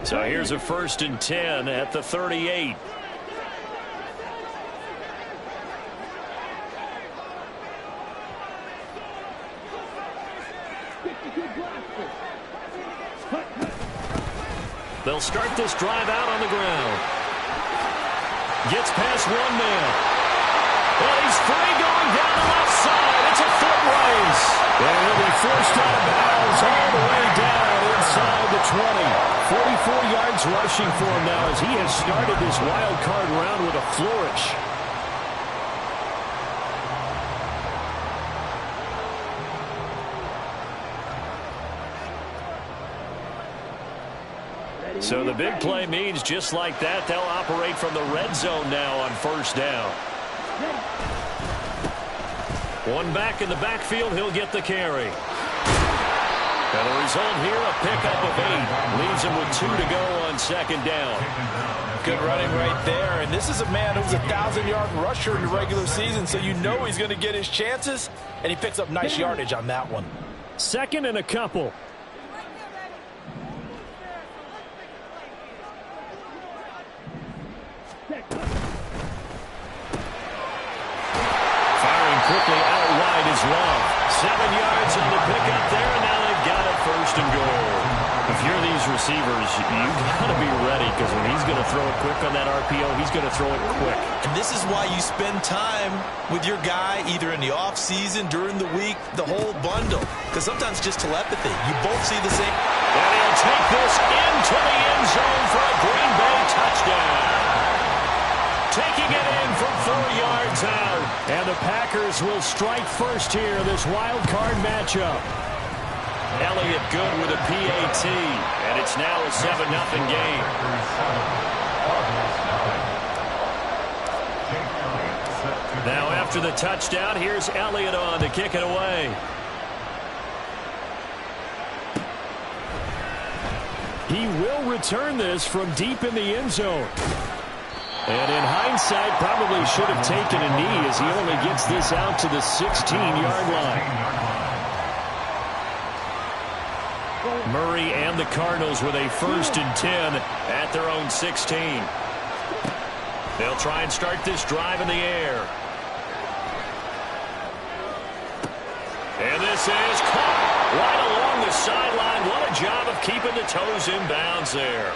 So here's a 1st and 10 at the 38. They'll start this drive out on the ground. Gets past one man. And he's free going down the left side. It's a foot race. And he'll be forced out of bounds all the way down inside the 20. 44 yards rushing for him now as he has started this wild card round with a flourish. So the big play means just like that, they'll operate from the red zone now on 1st down. One back in the backfield, he'll get the carry. And the result here, a pickup of 8. Leaves him with 2 to go on 2nd down. Good running right there. And this is a man who's a 1,000-yard rusher in the regular season, so you know he's going to get his chances, and he picks up nice yardage on that one. 2nd and a couple. Quickly out wide is Love. 7 yards on the pickup there, and now they've got it 1st and goal. If you're these receivers, you've got to be ready because when he's going to throw it quick on that RPO, he's going to throw it quick. And this is why you spend time with your guy either in the offseason, during the week, the whole bundle. Because sometimes just telepathy. You both see the same. And he'll take this into the end zone for a Green Bay touchdown. Taking it in from 4 yards out. And the Packers will strike first here in this wild card matchup. Elliott good with a PAT. And it's now a 7-0 game. Now after the touchdown, here's Elliott on to kick it away. He will return this from deep in the end zone. And in hindsight, probably should have taken a knee as he only gets this out to the 16-yard line. Murray and the Cardinals with a 1st and 10 at their own 16. They'll try and start this drive in the air. And this is caught right along the sideline. What a job of keeping the toes in bounds there.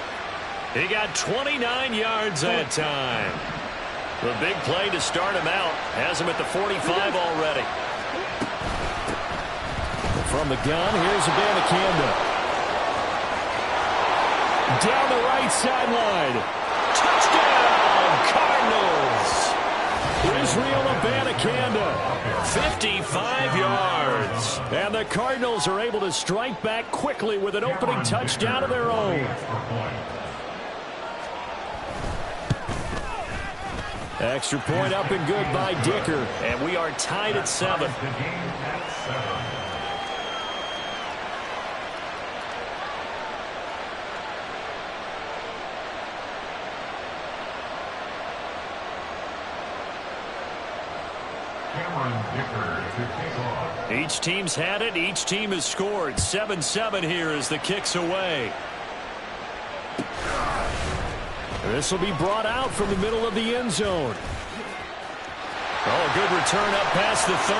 He got 29 yards that time. The big play to start him out has him at the 45 already. From the gun, here's Abanikanda. Down the right sideline. Touchdown, Cardinals. Israel Abanikanda, 55 yards. And the Cardinals are able to strike back quickly with an opening touchdown of their own. Extra point up and good by Dicker. And we are tied at 7. Each team's had it. Each team has scored. 7-7 here as the kick's away. This will be brought out from the middle of the end zone. Oh, a good return up past the 30.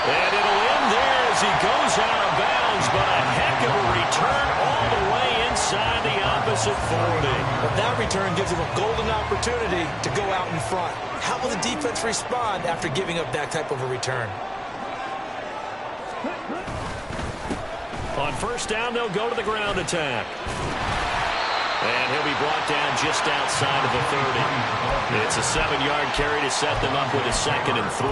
And it'll end there as he goes out of bounds, but a heck of a return all the way inside the opposite 40. But that return gives him a golden opportunity to go out in front. How will the defense respond after giving up that type of a return? On 1st down, they'll go to the ground attack. And he'll be brought down just outside of the 30. It's a 7-yard carry to set them up with a 2nd and 3.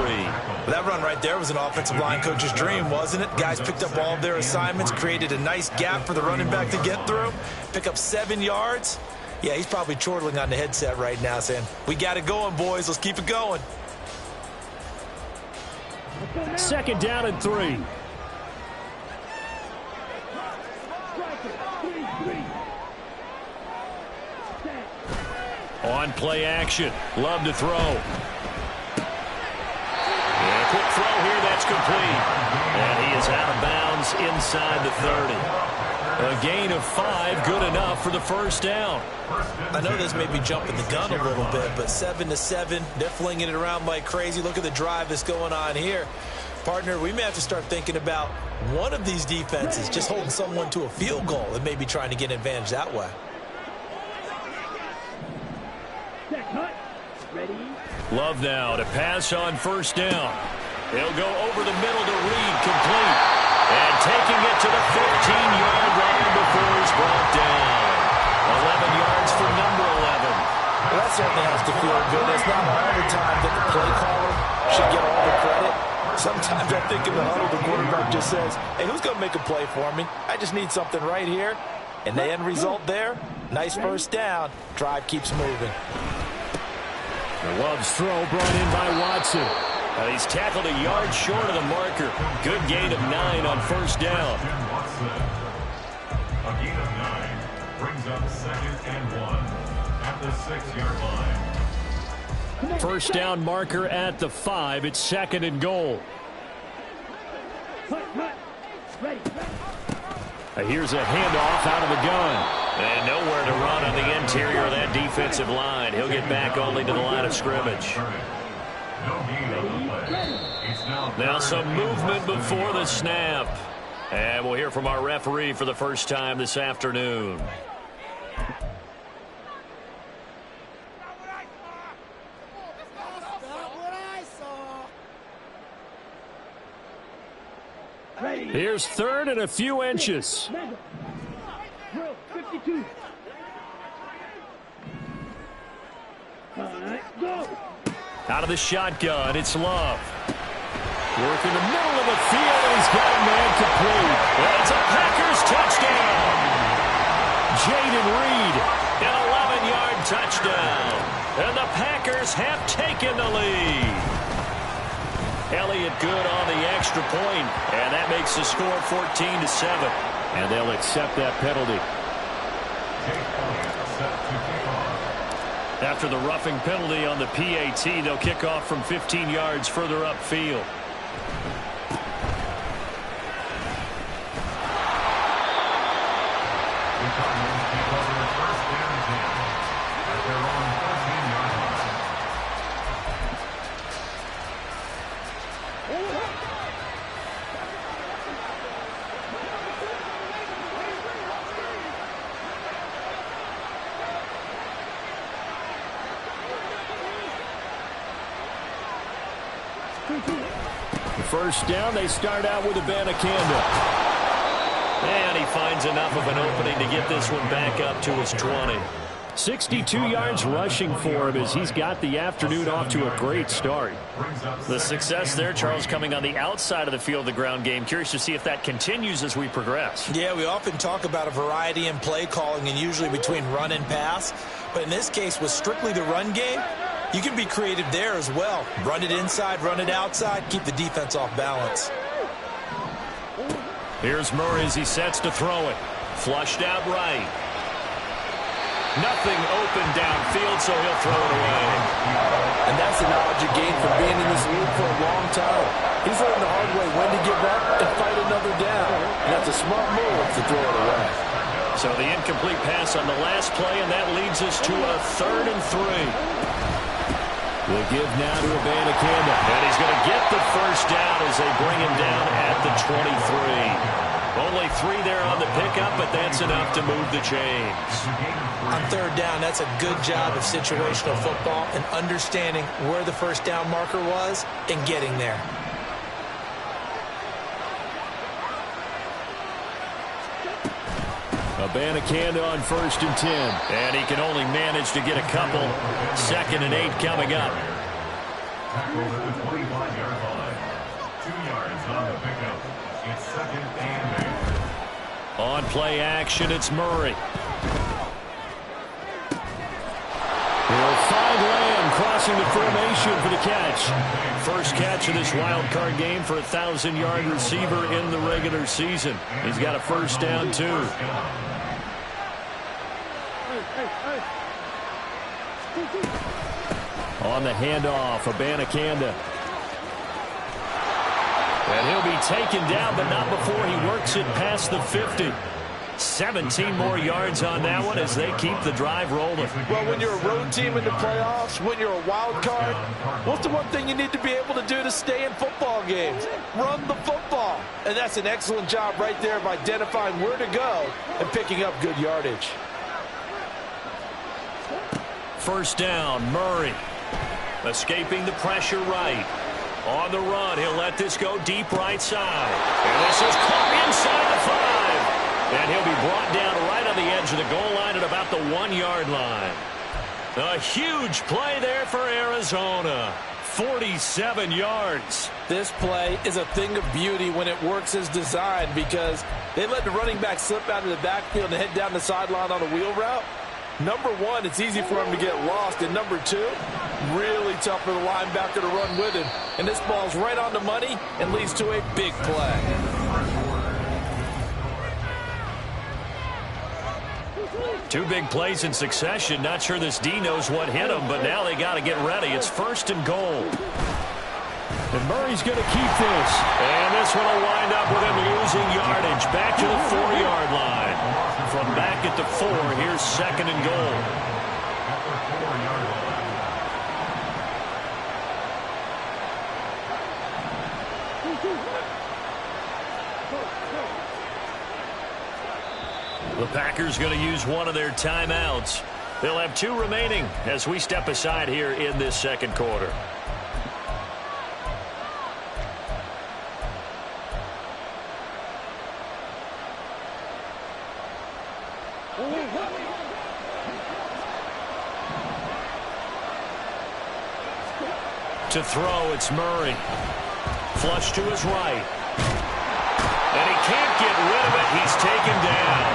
That run right there was an offensive line coach's dream, wasn't it? Guys picked up all of their assignments, created a nice gap for the running back to get through, pick up 7 yards. Yeah, he's probably chortling on the headset right now saying, we got it going, boys. Let's keep it going. 2nd down and 3. On play action. Love to throw. And a quick throw here. That's complete. And he is out of bounds inside the 30. A gain of 5, good enough for the first down. I know this may be jumping the gun a little bit, but 7-7, they're flinging it around like crazy. Look at the drive that's going on here. Partner, we may have to start thinking about one of these defenses just holding someone to a field goal and maybe trying to get an advantage that way. Love now to pass on first down. He'll go over the middle to Reed, complete. And taking it to the 15-yard line before he's brought down. 11 yards for number 11. Well, that certainly has to feel good. It's not all the time that the play caller should get all the credit. Sometimes I think in the huddle, the quarterback just says, hey, who's going to make a play for me? I just need something right here. And the end result there, nice first down. Drive keeps moving. Love's throw brought in by Watson. He's tackled a yard short of the marker. Good gain of 9 on first down. A gain of 9 brings up 2nd and 1 at the 6-yard line. First down marker at the 5. It's 2nd and goal. Here's a handoff out of the gun. And nowhere to run on the interior of that defensive line. He'll get back only to the line of scrimmage. Now some movement before the snap. And we'll hear from our referee for the first time this afternoon. Here's 3rd and a few inches. Out of the shotgun, it's Love. Working the middle of the field, and he's got a man complete. It's a Packers touchdown. Jaden Reed, an 11-yard touchdown. And the Packers have taken the lead. Elliott good on the extra point, and that makes the score 14-7. And they'll accept that penalty. After the roughing penalty on the PAT, they'll kick off from 15 yards further upfield. First down, they start out with Abanikanda. And he finds enough of an opening to get this one back up to his 20. 62 yards rushing for him as he's got the afternoon off to a great start. The success there, Charles, coming on the outside of the field, the ground game. Curious to see if that continues as we progress. Yeah, we often talk about a variety in play calling and usually between run and pass. But in this case, with strictly the run game, you can be creative there as well. Run it inside, run it outside, keep the defense off balance. Here's Murray as he sets to throw it. Flushed out right. Nothing open downfield, so he'll throw it away. And that's the knowledge you gain from being in this league for a long time. He's learned the hard way when to give up and fight another down. And that's a smart move to throw it away. So the incomplete pass on the last play, and that leads us to a 3rd and 3. We'll give now to Abanikanda. And he's going to get the first down as they bring him down at the 23. Only 3 there on the pickup, but that's enough to move the chains. On 3rd down, that's a good job of situational football and understanding where the first down marker was and getting there. Abanikanda on 1st and 10. And he can only manage to get a couple. 2nd and 8 coming up. Tackled at the 25-yard line. 2 yards on the pickup. It's 2nd and 8. On play action, it's Murray. He'll find Lamb crossing the formation for the catch. First catch of this wild card game for a 1,000-yard receiver in the regular season. He's got a first down, too. On the handoff, Abanikanda. And he'll be taken down, but not before he works it past the 50. 17 more yards on that one as they keep the drive rolling. Well, when you're a road team in the playoffs, when you're a wild card, what's the one thing you need to be able to do to stay in football games? Run the football. And that's an excellent job right there of identifying where to go and picking up good yardage. First down, Murray. Escaping the pressure right. On the run, he'll let this go deep right side. And this is caught inside the 5. And he'll be brought down right on the edge of the goal line at about the 1-yard line. A huge play there for Arizona. 47 yards. This play is a thing of beauty when it works as designed because they let the running back slip out of the backfield and head down the sideline on a wheel route. Number one, it's easy for him to get lost. And number two, really tough for the linebacker to run with him. And this ball's right on the money and leads to a big play. 2 big plays in succession. Not sure this D knows what hit him, but now they got to get ready. It's 1st and goal. And Murray's going to keep this. And this one will wind up with him losing yardage. Back to the 4-yard line. From back at the 4, here's 2nd and goal. The Packers going to use one of their timeouts. They'll have 2 remaining as we step aside here in this 2nd quarter. To throw, it's Murray. Flush to his right. And he can't get rid of it. He's taken down.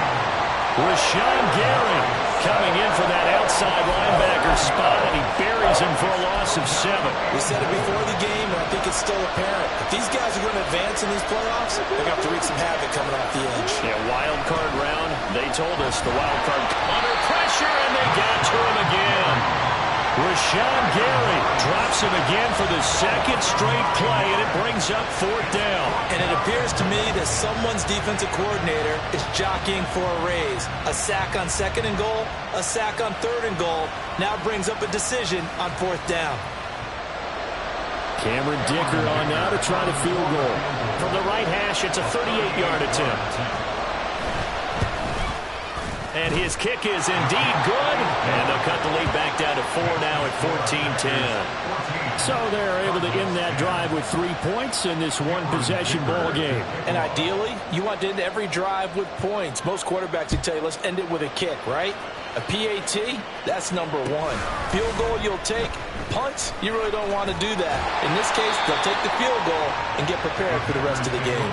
Rashawn Gary coming in for that outside linebacker spot, and he buries him for a loss of 7. We said it before the game, and I think it's still apparent. If these guys are going to advance in these playoffs, they're going to have to wreak some havoc coming off the edge. Yeah, wild card round. They told us the wild card under pressure, and they got to him again. Rashawn Gary drops him again for the 2nd straight play, and it brings up 4th down. And it appears to me that someone's defensive coordinator is jockeying for a raise. A sack on 2nd and goal, a sack on 3rd and goal. Now brings up a decision on 4th down. Cameron Dicker on now to try the field goal. From the right hash, it's a 38-yard attempt. And his kick is indeed good. And they'll cut the lead back down to 4 now at 14-10. So they're able to end that drive with 3 points in this one-possession ball game. And ideally, you want to end every drive with points. Most quarterbacks would tell you, let's end it with a kick, right? A PAT, that's number 1. Field goal you'll take. Punts, you really don't want to do that. In this case, they'll take the field goal and get prepared for the rest of the game.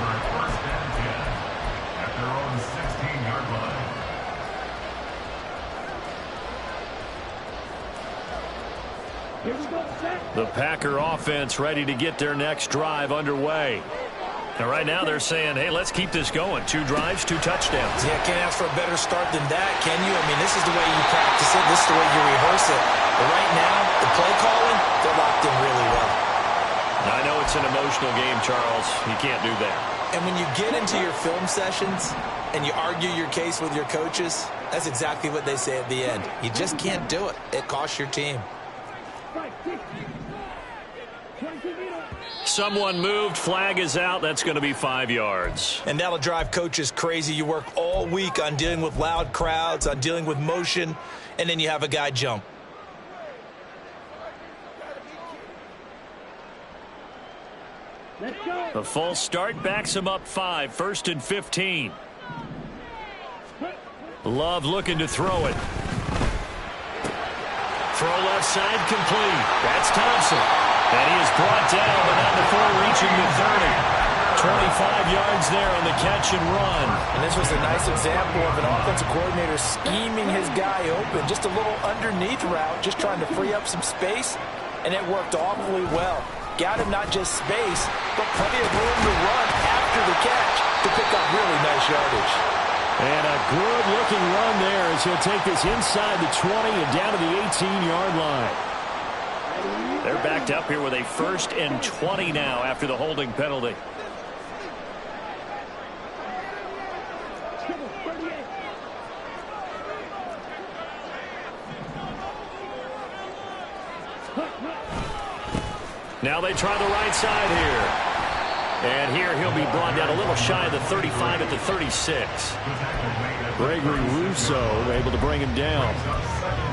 At their own 16-yard line. The Packer offense ready to get their next drive underway. And right now they're saying, hey, let's keep this going. 2 drives, 2 touchdowns. Yeah, can't ask for a better start than that, can you? I mean, this is the way you practice it. This is the way you rehearse it. But right now, the play calling, they're locked in really well. I know it's an emotional game, Charles. You can't do that. And when you get into your film sessions and you argue your case with your coaches, that's exactly what they say at the end. You just can't do it. It costs your team. Someone moved. Flag is out. That's going to be 5 yards. And that'll drive coaches crazy. You work all week on dealing with loud crowds, on dealing with motion, and then you have a guy jump. The false start backs him up 5. 1st and 15. Love looking to throw it. Throw left side complete. That's Thompson. And he is brought down, but not before reaching the 30. 25 yards there on the catch and run. And this was a nice example of an offensive coordinator scheming his guy open. Just a little underneath route, just trying to free up some space, and it worked awfully well. Got him not just space, but plenty of room to run after the catch to pick up really nice yardage. And a good-looking run there as he'll take this inside the 20 and down to the 18-yard line. They're backed up here with a 1st and 20 now after the holding penalty. Now they try the right side here. And here he'll be brought down a little shy of the 35 at the 36. Gregory Rousseau able to bring him down.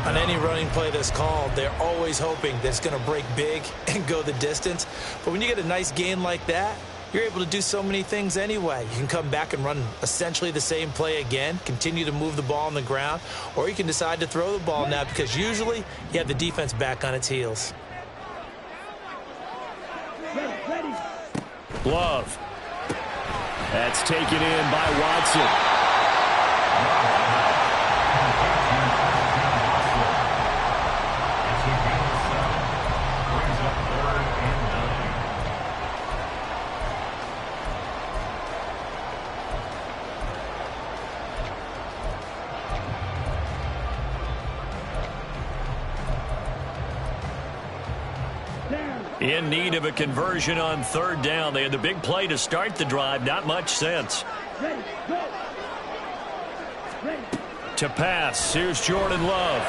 On any running play that's called, they're always hoping that it's going to break big and go the distance. But when you get a nice gain like that, you're able to do so many things anyway. You can come back and run essentially the same play again, continue to move the ball on the ground, or you can decide to throw the ball now because usually you have the defense back on its heels. Glove. That's taken in by Watson. In need of a conversion on third down. They had the big play to start the drive. Not much sense. To pass. Here's Jordan Love.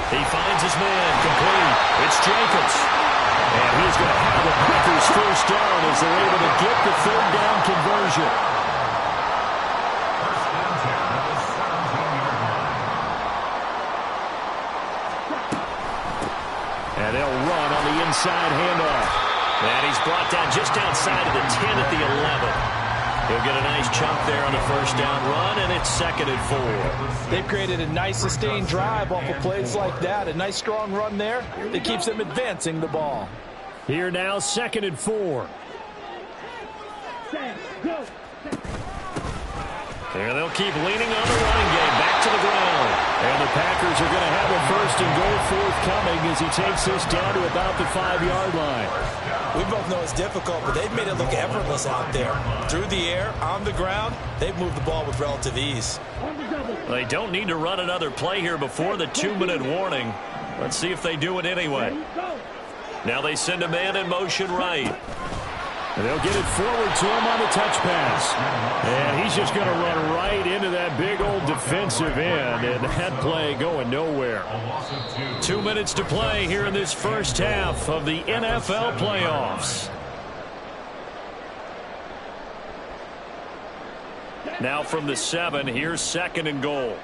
He finds his man. Complete. It's Jacobs. And he's going to have the Packers first down as they're able to get the third down conversion. And they'll run on the inside handoff. And he's brought down just outside of the 10 at the 11. He'll get a nice chunk there on the first down run, and it's 2nd and 4. They've created a nice sustained drive off of plays like that. A nice strong run there that keeps them advancing the ball. Here now, 2nd and 4. There they'll keep leaning on the running game. Back to the ground. And the Packers are going to have a 1st and goal forthcoming as he takes this down to about the 5-yard line. We both know it's difficult, but they've made it look effortless out there. Through the air, on the ground, they've moved the ball with relative ease. They don't need to run another play here before the 2-minute warning. Let's see if they do it anyway. Now they send a man in motion right. And they'll get it forward to him on the touch pass. And he's just going to run right into that big old defensive end. And that play going nowhere. 2 minutes to play here in this first half of the NFL playoffs. Now from the 7, here's 2nd and goal.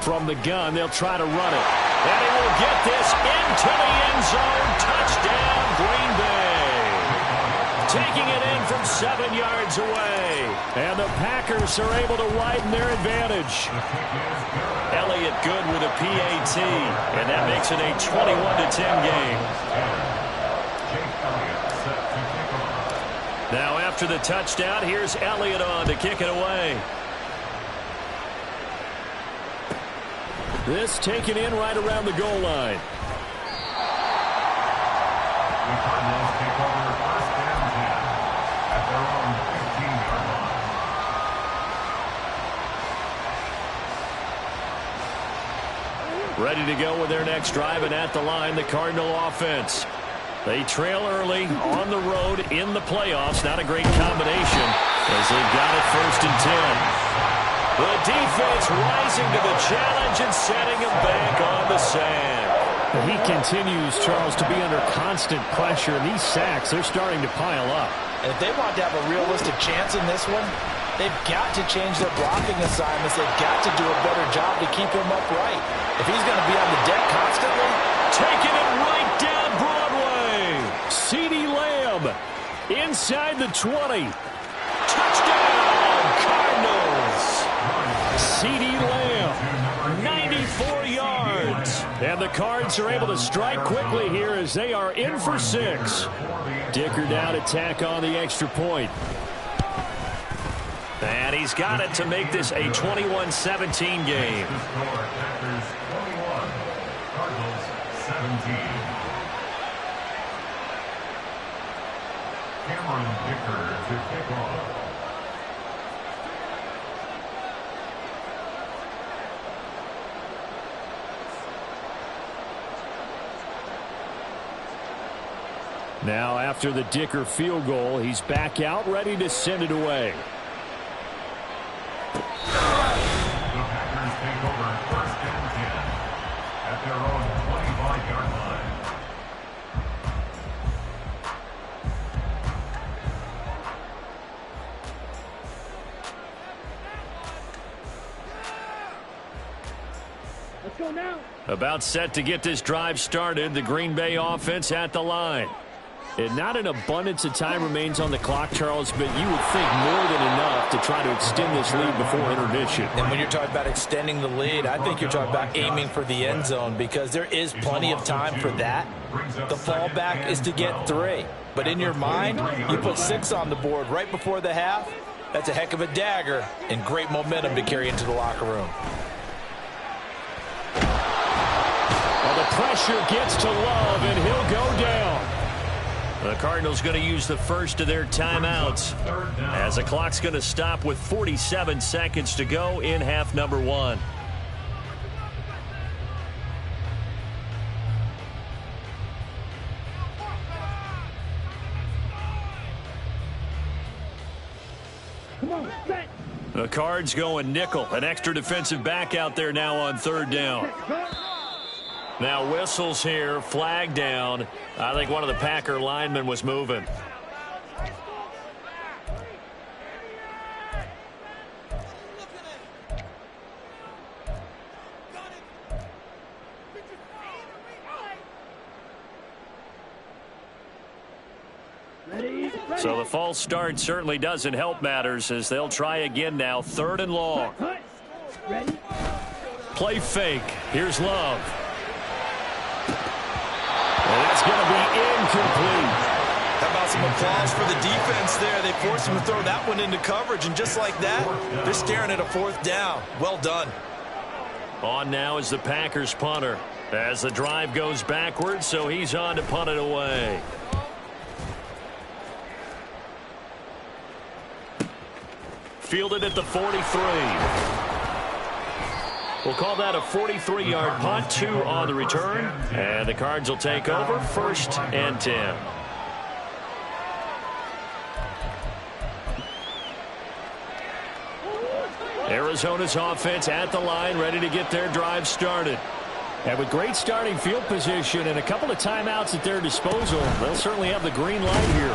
From the gun, they'll try to run it. And he will get this into the end zone. Touchdown, Green Bay. Taking it in from 7 yards away. And the Packers are able to widen their advantage. Elliott good with a PAT. And that makes it a 21-10 game. Now after the touchdown, here's Elliott on to kick it away. This taken in right around the goal line. The Cardinals take over 1st and 10 at their own 15-yard line. Ready to go with their next drive, and at the line, the Cardinal offense. They trail early on the road in the playoffs. Not a great combination as they've got it 1st and 10. The defense rising to the challenge and setting him back on the sand. He continues, Charles, to be under constant pressure, and these sacks, they're starting to pile up. And if they want to have a realistic chance in this one, they've got to change their blocking assignments. They've got to do a better job to keep him upright. If he's going to be on the deck constantly, taking it right down Broadway. CeeDee Lamb inside the 20. Touchdown, Cardinals. CeeDee Lamb, 94 yards. And the Cards are able to strike quickly here as they are in for 6. Dicker down to tack on the extra point. And he's got it to make this a 21-17 game. Packers 21, Cardinals 17. Cameron Dicker to kick off. Now after the Dicker field goal, he's back out ready to send it away. The Packers take over 1st and About set to get this drive started. The Green Bay offense at the line. And not an abundance of time remains on the clock, Charles, but you would think more than enough to try to extend this lead before intermission. And when you're talking about extending the lead, I think you're talking about aiming for the end zone because there is plenty of time for that. The fallback is to get 3. But in your mind, you put 6 on the board right before the half. That's a heck of a dagger and great momentum to carry into the locker room. Well, the pressure gets to Love, and he'll go down. The Cardinals going to use the first of their timeouts as the clock's going to stop with 47 seconds to go in half number 1. The Cards going nickel. An extra defensive back out there now on 3rd down. Now whistles here, flag down. I think one of the Packer linemen was moving. So the false start certainly doesn't help matters as they'll try again now. 3rd and long. Play fake. Here's Love. And that's going to be incomplete. How about some applause for the defense there? They forced him to throw that one into coverage, and just like that, they're staring at a 4th down. Well done. On now is the Packers punter as the drive goes backwards, so he's on to punt it away. Fielded at the 43. We'll call that a 43-yard punt, 2 on the return. And the Cards will take over 1st and 10. Arizona's offense at the line, ready to get their drive started. And with great starting field position and a couple of timeouts at their disposal, they'll certainly have the green light here.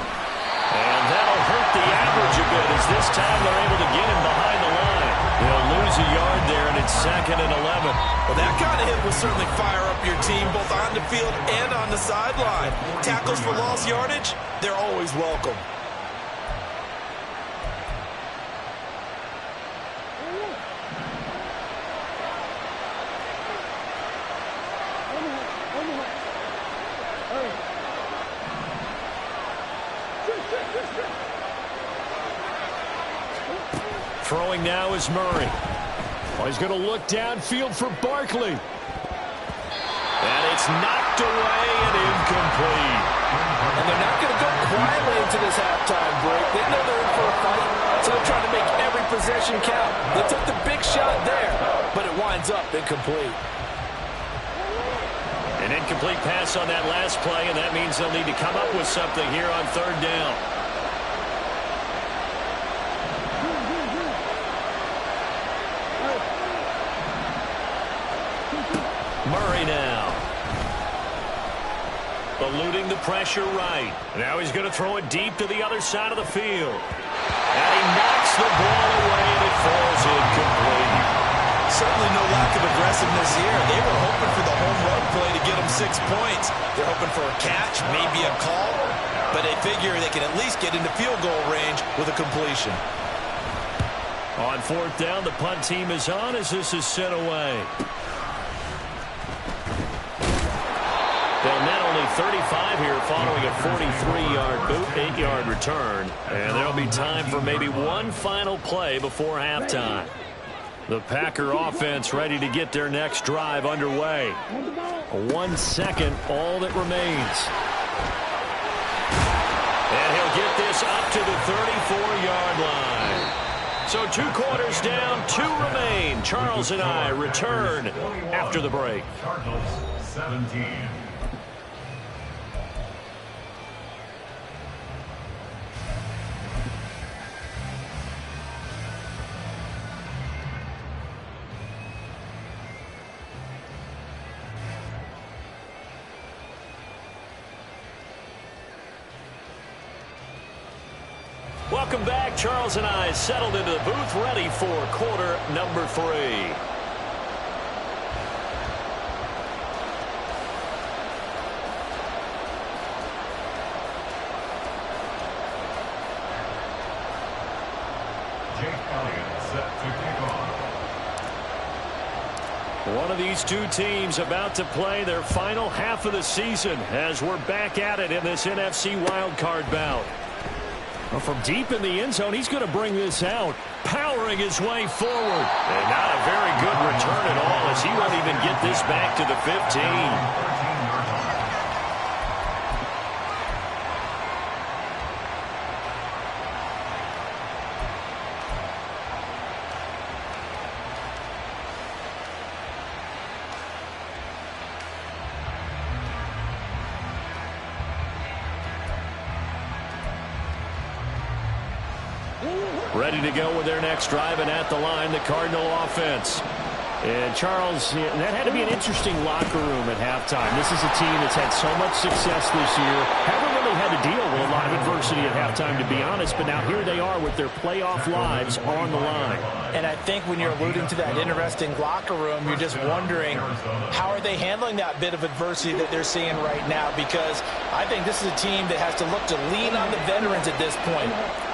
And that'll hurt the average a bit as this time they're able to get him behind the line. They'll lose a yard there, and it's 2nd and 11. Well, that kind of hit will certainly fire up your team both on the field and on the sideline. Tackles for lost yardage, they're always welcome. Throwing now is Murray. Oh, he's going to look downfield for Barkley. And it's knocked away and incomplete. And they're not going to go quietly into this halftime break. They know they're in for a fight, so they're trying to make every possession count. They took the big shot there, but it winds up incomplete. An incomplete pass on that last play, and that means they'll need to come up with something here on 3rd down. Murray now. Eluding the pressure right. Now he's going to throw it deep to the other side of the field. And he knocks the ball away, and it falls incomplete. Certainly no lack of aggressiveness here. They were hoping for the home run play to get them 6 points. They're hoping for a catch, maybe a call, but they figure they can at least get into field goal range with a completion. On 4th down, the punt team is on as this is sent away. They'll net only 35 here following a 43-yard boot, 8-yard return. And there'll be time for maybe one final play before halftime. The Packer offense ready to get their next drive underway. 1 second, all that remains. And he'll get this up to the 34-yard line. So 2 quarters down, 2 remain. Charles and I return after the break. Cardinals 17. Welcome back. Charles and I settled into the booth, ready for quarter number 3. One of these two teams about to play their final half of the season as we're back at it in this NFC wildcard bout. Well, from deep in the end zone, he's going to bring this out, powering his way forward. And not a very good return at all as he won't even get this back to the 15. Ready to go with their next drive, and at the line, the Cardinal offense. And Charles, that had to be an interesting locker room at halftime. This is a team that's had so much success this year. Haven't really had to deal with a lot of adversity at halftime, to be honest, but now here they are with their playoff lives on the line. And I think when you're alluding to that interesting locker room, you're just wondering how are they handling that bit of adversity that they're seeing right now, because I think this is a team that has to look to lean on the veterans at this point.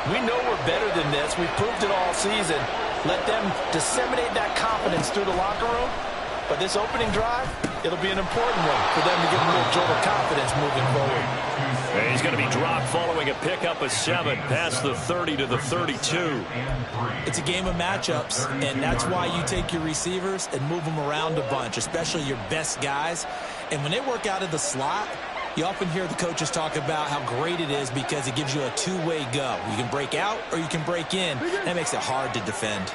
We know we're better than this. We've proved it all season. Let them disseminate that confidence through the locker room. But this opening drive, it'll be an important one for them to get a little jolt of confidence moving forward. And he's going to be dropped following a pickup of 7 past the 30 to the 32. It's a game of matchups, and that's why you take your receivers and move them around a bunch, especially your best guys. And when they work out of the slot, you often hear the coaches talk about how great it is because it gives you a two-way go. You can break out or you can break in. That makes it hard to defend.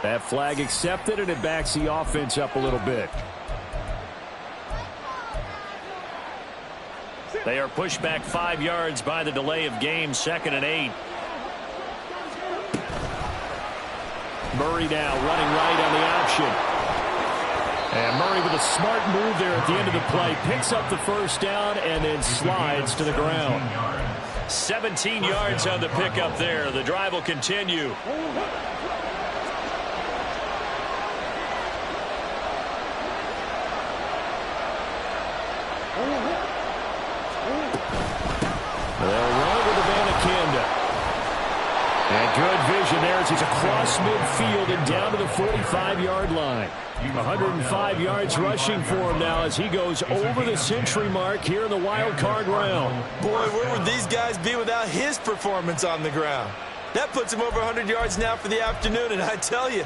That flag accepted, and it backs the offense up a little bit. They are pushed back 5 yards by the delay of game, 2nd and 8. Murray now running right on the option. And Murray with a smart move there at the end of the play. Picks up the first down and then slides to the ground. 17 yards on the pickup there. The drive will continue. They'll run with the Vanakanda. And good vision there as he's across midfield and down to the 45-yard line. 105 yards rushing for him now as he goes over the century mark here in the wild card round. Boy, where would these guys be without his performance on the ground? That puts him over 100 yards now for the afternoon, and I tell you,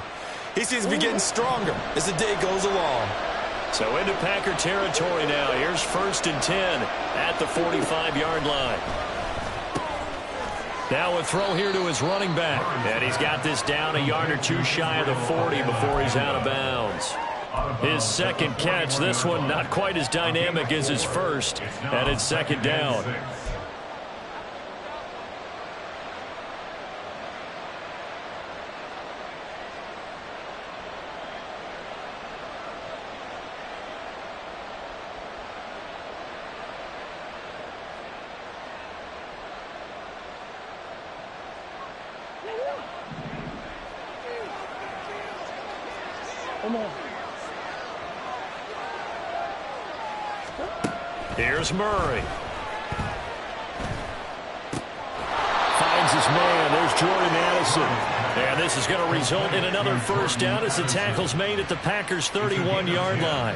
he seems to be getting stronger as the day goes along. So into Packer territory now. Here's 1st and 10 at the 45-yard line. Now a throw here to his running back. And he's got this down a yard or two shy of the 40 before he's out of bounds. His second catch, this one not quite as dynamic as his first, and it's 2nd down. Here's Murray. Finds his man. There's Jordan Addison. And this is going to result in another first down as the tackle's made at the Packers' 31-yard line.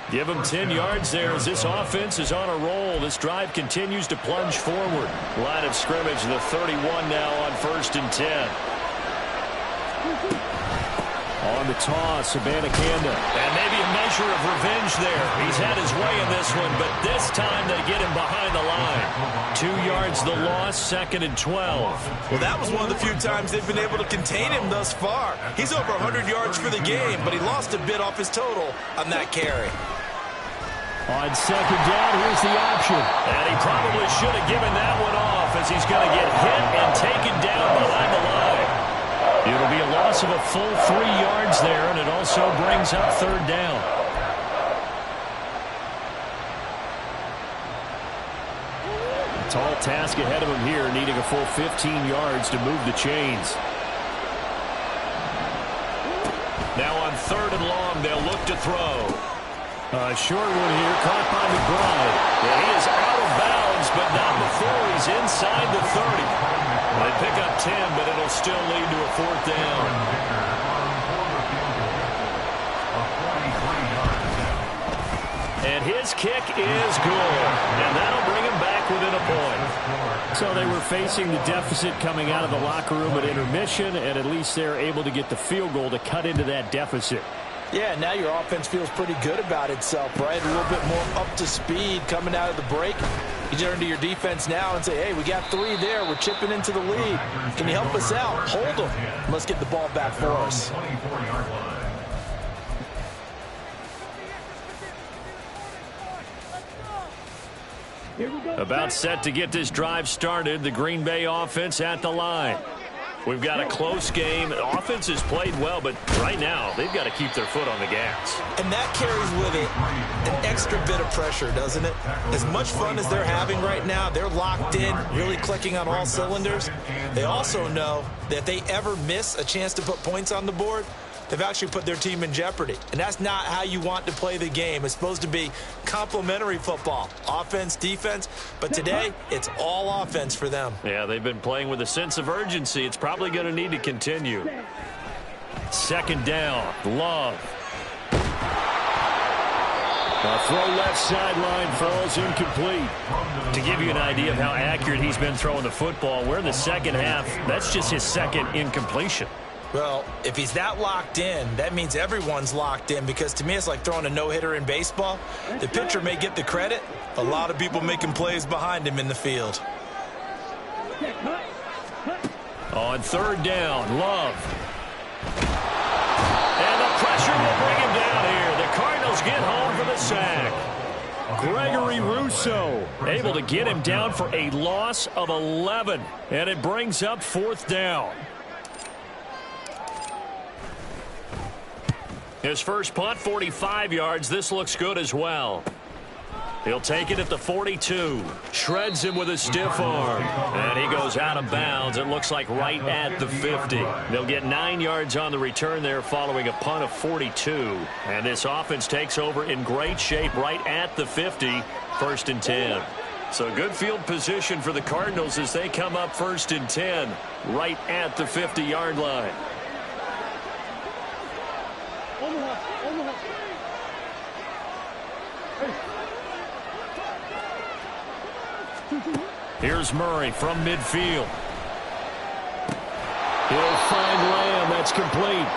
Give him 10 yards there as this offense is on a roll. This drive continues to plunge forward. Line of scrimmage, the 31 now on 1st and 10. On the toss, Abanikanda. And maybe a measure of revenge there. He's had his way in this one, but this time they get him behind the line. 2 yards the loss, 2nd and 12. Well, that was one of the few times they've been able to contain him thus far. He's over 100 yards for the game, but he lost a bit off his total on that carry. On 2nd down, here's the option. And he probably should have given that one off as he's going to get hit and taken down behind the line. It'll be a loss of a full 3 yards there, and it also brings up 3rd down. A tall task ahead of him here, needing a full 15 yards to move the chains. Now on 3rd and long, they'll look to throw. A short one here, caught by McBride. Yeah, he is out of bounds, but not before he's inside the 30. They pick up 10, but it'll still lead to a 4th down. And his kick is good, and that'll bring him back within a point. So they were facing the deficit coming out of the locker room at intermission, and at least they're able to get the field goal to cut into that deficit. Yeah, now your offense feels pretty good about itself, right? A little bit more up to speed coming out of the break. You turn to your defense now and say, hey, we got 3 there. We're chipping into the lead. Can you help us out? Hold them. Let's get the ball back for us. About set to get this drive started, the Green Bay offense at the line. We've got a close game. The offense has played well, but right now they've got to keep their foot on the gas. And that carries with it an extra bit of pressure, doesn't it? As much fun as they're having right now, they're locked in, really clicking on all cylinders. They also know that if they ever miss a chance to put points on the board, they've actually put their team in jeopardy. And that's not how you want to play the game. It's supposed to be complementary football, offense, defense. But today, it's all offense for them. Yeah, they've been playing with a sense of urgency. It's probably going to need to continue. 2nd down, Love. A throw left sideline falls incomplete. To give you an idea of how accurate he's been throwing the football, we're in the 2nd half. That's just his 2nd incompletion. Well, if he's that locked in, that means everyone's locked in, because to me it's like throwing a no-hitter in baseball. The pitcher may get the credit, a lot of people making plays behind him in the field. On 3rd down, Love. And the pressure will bring him down here. The Cardinals get home for the sack. Gregory Rousseau able to get him down for a loss of 11. And it brings up 4th down. His first punt, 45 yards. This looks good as well. He'll take it at the 42. Shreds him with a stiff arm. And he goes out of bounds. It looks like right at the 50. They'll get 9 yards on the return there following a punt of 42. And this offense takes over in great shape right at the 50. 1st and 10. So good field position for the Cardinals as they come up 1st and 10 right at the 50-yard line. Here's Murray from midfield. He'll find Lamb. That's complete.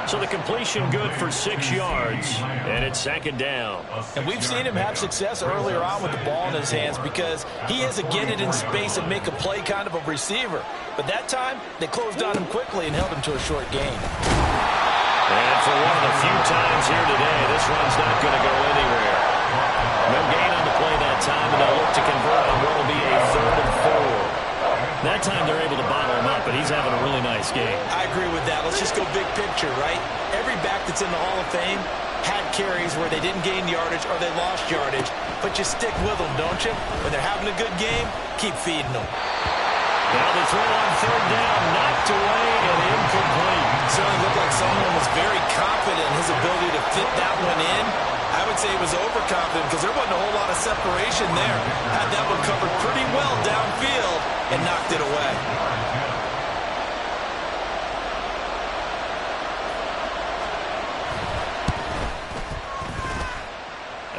So the completion good for 6 yards, and it's 2nd down. And we've seen him have success earlier on with the ball in his hands because he has to get it in space and make a play kind of a receiver. But that time, they closed on him quickly and held him to a short gain. And for one of the few times here today, this run's not going to go anywhere. No gain on the play that time, and they'll look to convert on what will be a 3rd and 4. That time they're able to bottle him up, but he's having a really nice game. I agree with that. Let's just go big picture, right? Every back that's in the Hall of Fame had carries where they didn't gain yardage or they lost yardage, but you stick with them, don't you? When they're having a good game, keep feeding them. Now the throw on 3rd down, knocked away and incomplete. Certainly looked like someone was very confident in his ability to fit that one in. I would say he was overconfident because there wasn't a whole lot of separation there. Had that one covered pretty well downfield and knocked it away.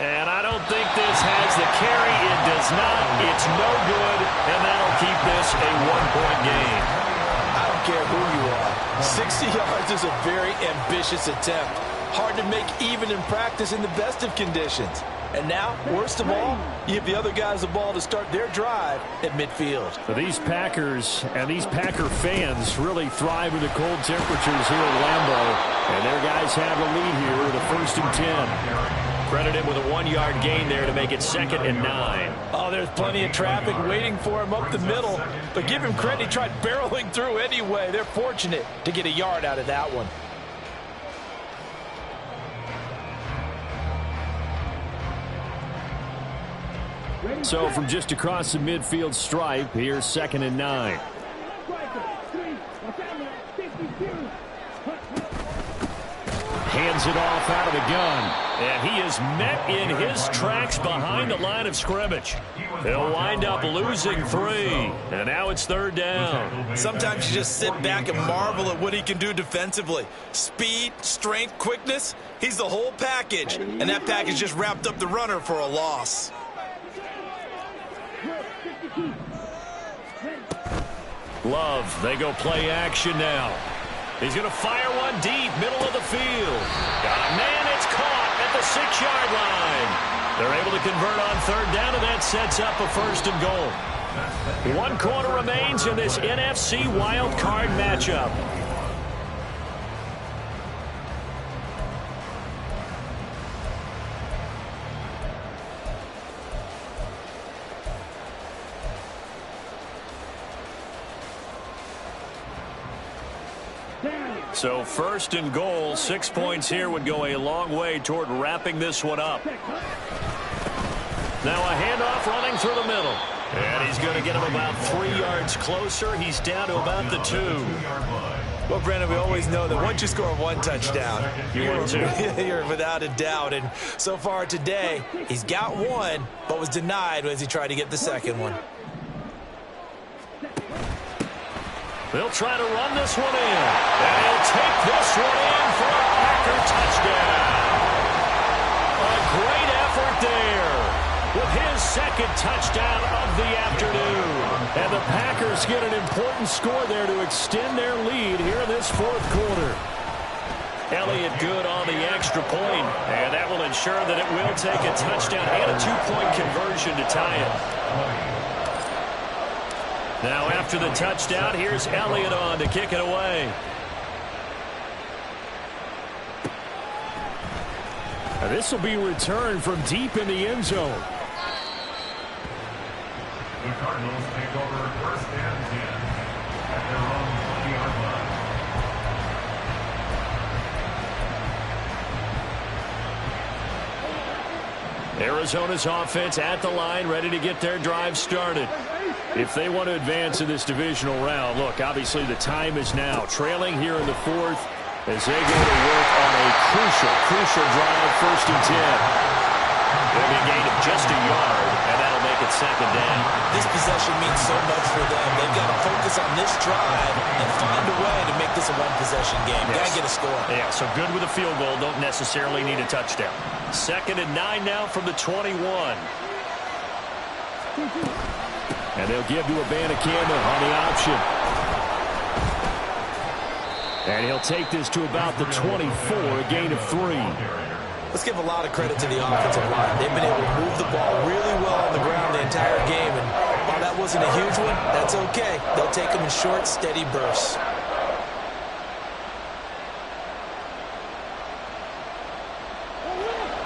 And I don't think this has the carry. It does not. It's no good, and that'll keep this a 1-point game. I don't care who you are. 60 yards is a very ambitious attempt. Hard to make even in practice in the best of conditions. And now, worst of all, you give the other guys the ball to start their drive at midfield. So these Packers and these Packer fans really thrive in the cold temperatures here at Lambeau. And their guys have a lead here with a 1st and 10. Credit him with a 1-yard gain there to make it 2nd and 9. Oh, there's plenty of traffic waiting for him up the middle. But give him credit, he tried barreling through anyway. They're fortunate to get a yard out of that one. So from just across the midfield stripe, here's 2nd and 9. Hands it off out of the gun. And he is met in his tracks behind the line of scrimmage. He'll wind up losing 3. And now it's 3rd down. Sometimes you just sit back and marvel at what he can do defensively. Speed, strength, quickness. He's the whole package. And that package just wrapped up the runner for a loss. Love, they go play action now. He's going to fire one deep, middle of the field. Got a man, it's caught at the 6-yard line. They're able to convert on 3rd down, and that sets up a 1st and goal. 1 quarter remains in this NFC wild card matchup. So 1st and goal, 6 points here would go a long way toward wrapping this one up. Now a handoff running through the middle. And he's going to get him about 3 yards closer. He's down to about the 2. Well, Brandon, we always know that once you score 1 touchdown, you're without a doubt. And so far today, he's got 1, but was denied as he tried to get the 2nd one. They'll try to run this one in. And he'll take this one in for a Packer touchdown. A great effort there with his 2nd touchdown of the afternoon. And the Packers get an important score there to extend their lead here in this 4th quarter. Elliott good on the extra point, and that will ensure that it will take a touchdown and a 2-point conversion to tie it. Now after the touchdown, here's Elliott on to kick it away. This will be returned from deep in the end zone. The Cardinals take over 1st and 10 at their own 20-yard line. Arizona's offense at the line, ready to get their drive started. If they want to advance in this divisional round, look, obviously the time is now. Trailing here in the 4th as they go to work on a crucial drive, 1st and 10. They'll be a gain of just a yard, and that'll make it 2nd down. This possession means so much for them. They've got to focus on this drive and find a way to make this a 1-possession game. Got to get a score. Yeah, so good with a field goal. Don't necessarily need a touchdown. 2nd and 9 now from the 21. And they'll give to Abanikanda on the option. And he'll take this to about the 24, a gain of 3. Let's give a lot of credit to the offensive line. They've been able to move the ball really well on the ground the entire game. And while that wasn't a huge one, that's okay. They'll take them in short, steady bursts.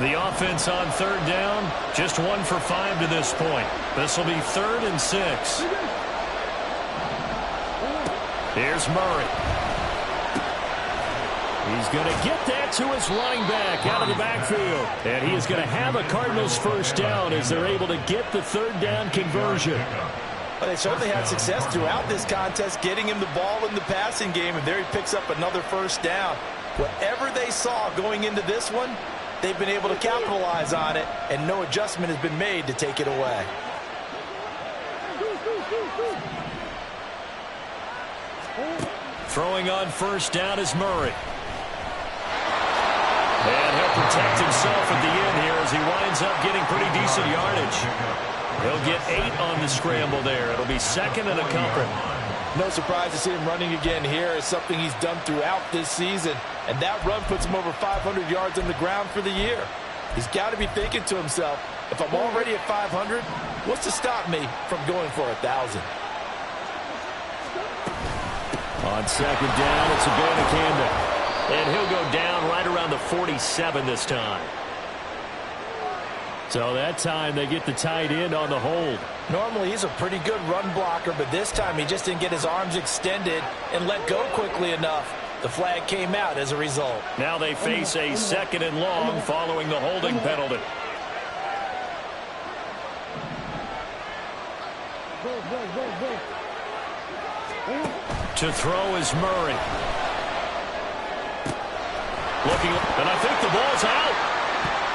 The offense on 3rd down, just 1 for 5 to this point. This will be 3rd and 6. Here's Murray. He's going to get that to his running back out of the backfield. And he is going to have a Cardinals 1st down as they're able to get the 3rd down conversion. Well, they certainly had success throughout this contest, getting him the ball in the passing game, and there he picks up another 1st down. Whatever they saw going into this one, they've been able to capitalize on it, and no adjustment has been made to take it away. Throwing on 1st down is Murray. And he'll protect himself at the end here as he winds up getting pretty decent yardage. He'll get 8 on the scramble there. It'll be 2nd and a couple. No surprise to see him running again here. It's something he's done throughout this season. And that run puts him over 500 yards on the ground for the year. He's got to be thinking to himself, if I'm already at 500, what's to stop me from going for 1,000? On 2nd down, it's Abanikanda. And he'll go down right around the 47 this time. So that time they get the tight end on the hold. Normally he's a pretty good run blocker, but this time he just didn't get his arms extended and let go quickly enough. The flag came out as a result. Now they face a 2nd and long following the holding penalty. To throw is Murray. Looking, and I think the ball's out.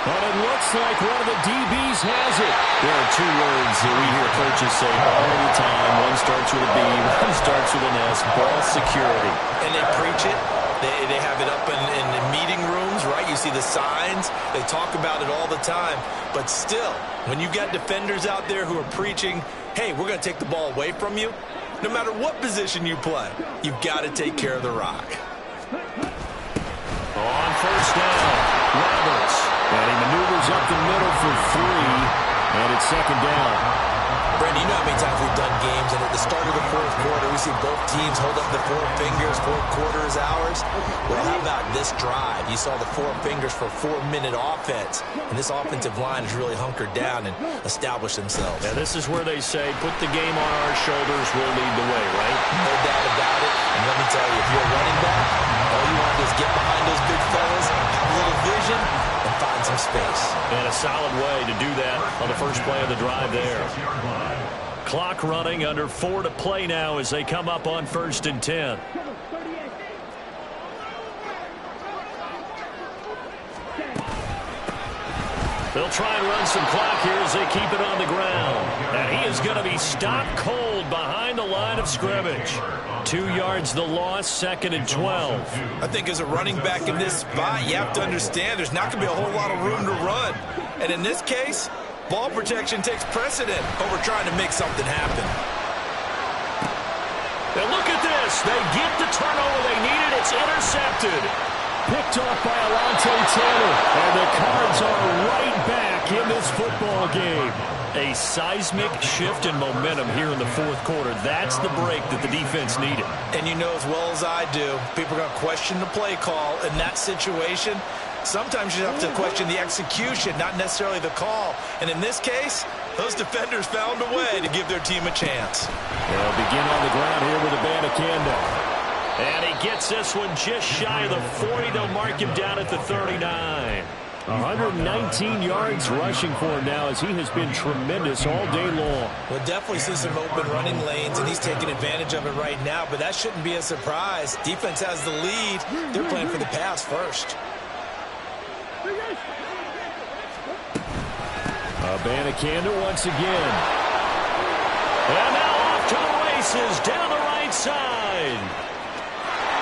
But it looks like one of the DBs has it. There are two words that we hear coaches say all the time. One starts with a B, one starts with an S. Ball security. And they preach it. They have it up in the meeting rooms, right? You see the signs. They talk about it all the time. But still, when you got defenders out there who are preaching, hey, we're going to take the ball away from you, no matter what position you play, you've got to take care of the rock. On first down, Roberts. And he maneuvers up the middle for 3. And it's second down. Brandon, you know how many times we've done games, and at the start of the fourth quarter, we see both teams hold up the 4 fingers, 4 quarters, hours. Well, how about this drive? You saw the 4 fingers for 4-minute offense, and this offensive line has really hunkered down and established themselves. Yeah, this is where they say, put the game on our shoulders, we'll lead the way, right? No doubt about it. And let me tell you, if you're a running back, all you want to do is get behind those big fellas, have a little vision, and find some space. And a solid way to do that on the first play of the drive there. Clock running, under 4 to play now as they come up on 1st and 10. They'll try and run some clock here as they keep it on the ground. And he is going to be stopped cold behind the line of scrimmage. 2 yards the loss, 2nd and 12. I think as a running back in this spot, you have to understand there's not going to be a whole lot of room to run. And in this case, ball protection takes precedent over trying to make something happen. And look at this. They get the turnover they needed. It's intercepted. Picked off by Alontae Taylor. And the Cards are right back in this football game. A seismic shift in momentum here in the fourth quarter. That's the break that the defense needed. And you know as well as I do, people are going to question the play call in that situation. Sometimes you have to question the execution, not necessarily the call. And in this case, those defenders found a way to give their team a chance. They'll begin on the ground here with Abanikanda. And he gets this one just shy of the 40. They'll mark him down at the 39. 119 yards rushing for him now as he has been tremendous all day long. We'll definitely see some open running lanes, and he's taking advantage of it right now, but that shouldn't be a surprise. Defense has the lead. They're playing for the pass first. Abanikanda once again. And now off to the races down the right side.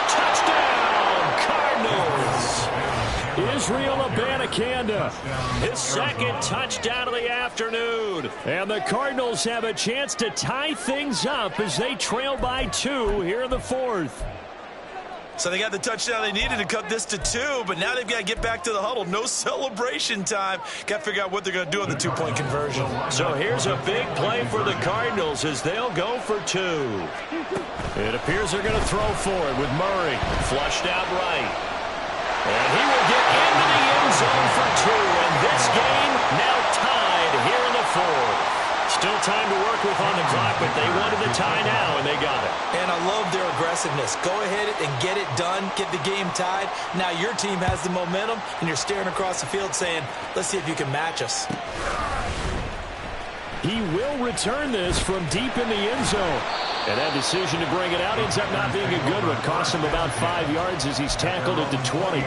Touchdown, Cardinals. Israel Abanikanda, his second touchdown of the afternoon. And the Cardinals have a chance to tie things up as they trail by 2 here in the fourth. So they got the touchdown they needed to cut this to 2, but now they've got to get back to the huddle. No celebration time. Got to figure out what they're going to do on the 2-point conversion. So here's a big play for the Cardinals as they'll go for 2. It appears they're going to throw for it with Murray. Flushed out right. And he will get into the end zone for 2. And this game now tied here in the fourth. Still time to work with on the clock, but they wanted the tie now, and they got it. And I love their aggressiveness. Go ahead and get it done. Get the game tied. Now your team has the momentum, and you're staring across the field saying, let's see if you can match us. He will return this from deep in the end zone. And that decision to bring it out ends up not being a good one. Cost him about 5 yards as he's tackled at the 20.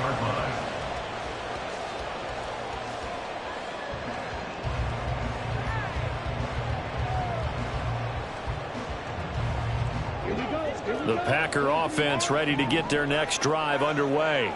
The Packer offense ready to get their next drive underway.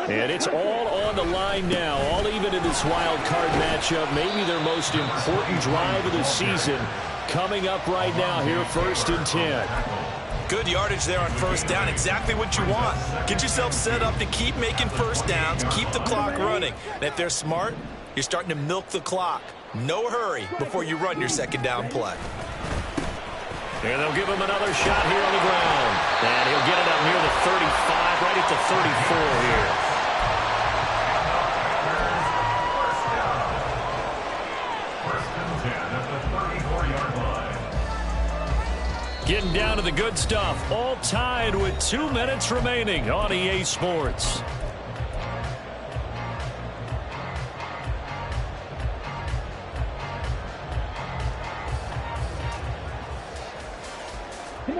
And it's all on the line now, all even in this wild card matchup. Maybe their most important drive of the season coming up right now here, 1st and 10. Good yardage there on first down. Exactly what you want. Get yourself set up to keep making first downs, keep the clock running. And if they're smart, you're starting to milk the clock. No hurry before you run your second down play. And they'll give him another shot here on the ground. And he'll get it up near the 35, right at the 34 here. Getting down to the good stuff. All tied with 2 minutes remaining on EA Sports.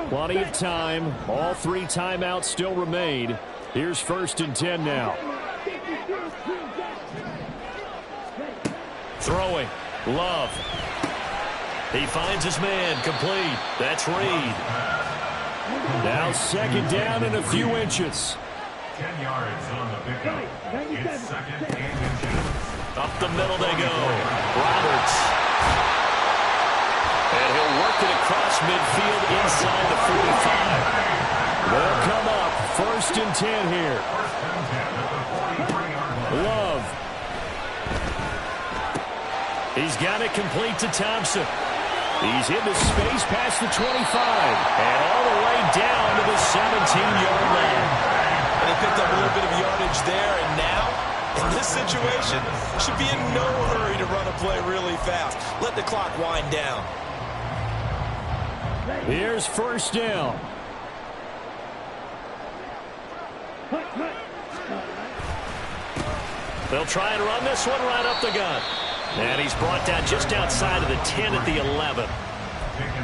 Plenty of time. All 3 timeouts still remain. Here's 1st and 10 now. Throwing. Love. He finds his man. Complete. That's Reed. Now second down and a few inches. 10 yards on the pickup. It's second and inches. Up the middle they go. Roberts. And he'll work it across midfield inside the 45. They'll come up. 1st and 10 here. Love. He's got it complete to Thompson. He's into space past the 25. And all the way down to the 17-yard line. And they picked up a little bit of yardage there, and now, in this situation, should be in no hurry to run a play really fast. Let the clock wind down. Here's 1st down. They'll try and run this one right up the gut. And he's brought down just outside of the 10 at the 11.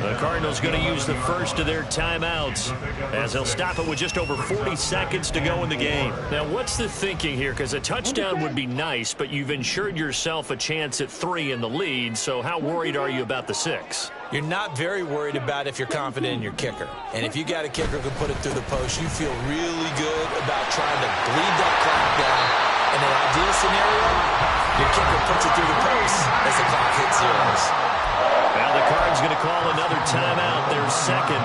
The Cardinals going to use the first of their timeouts as they'll stop it with just over 40 seconds to go in the game. Now, what's the thinking here? Because a touchdown would be nice, but you've ensured yourself a chance at 3 in the lead, so how worried are you about the 6? You're not very worried about if you're confident in your kicker. And if you got a kicker who can put it through the post, you feel really good about trying to bleed that clock down. In an ideal scenario, your kicker puts it through the post as the clock hits zeros. Now the Cards going to call another timeout. Their second,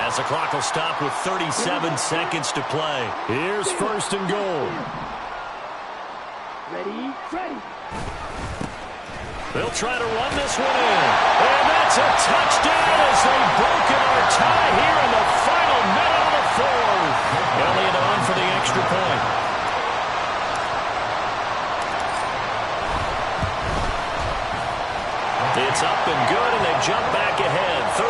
as the clock will stop with 37 seconds to play. Here's 1st and goal. Ready. They'll try to run this one in. And that's a touchdown as they've broken our tie here in the final minute of the 4th. Elliott on for the extra point. It's up and good, and they jump back ahead, 35-28.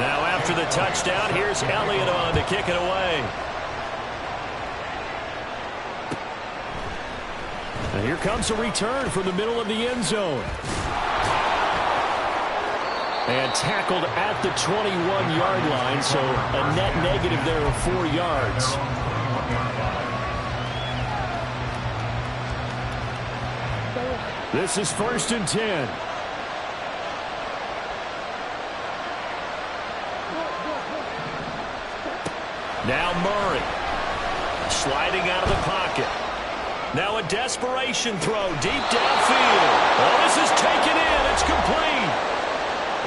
Now after the touchdown, here's Elliott on to kick it away. And here comes a return from the middle of the end zone. And tackled at the 21-yard line, so a net negative there of 4 yards. This is 1st and 10. Now Murray. Sliding out of the pocket. Now a desperation throw deep downfield. Oh, this is taken in. It's complete.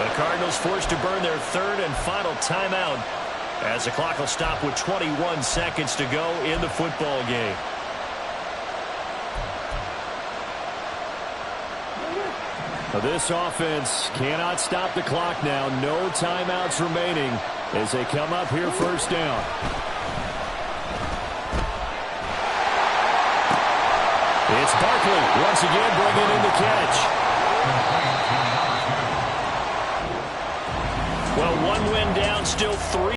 The Cardinals forced to burn their 3rd and final timeout as the clock will stop with 21 seconds to go in the football game. This offense cannot stop the clock now. No timeouts remaining as they come up here 1st down. It's Barkley once again bringing in the catch. Well, 1 win down, still 3.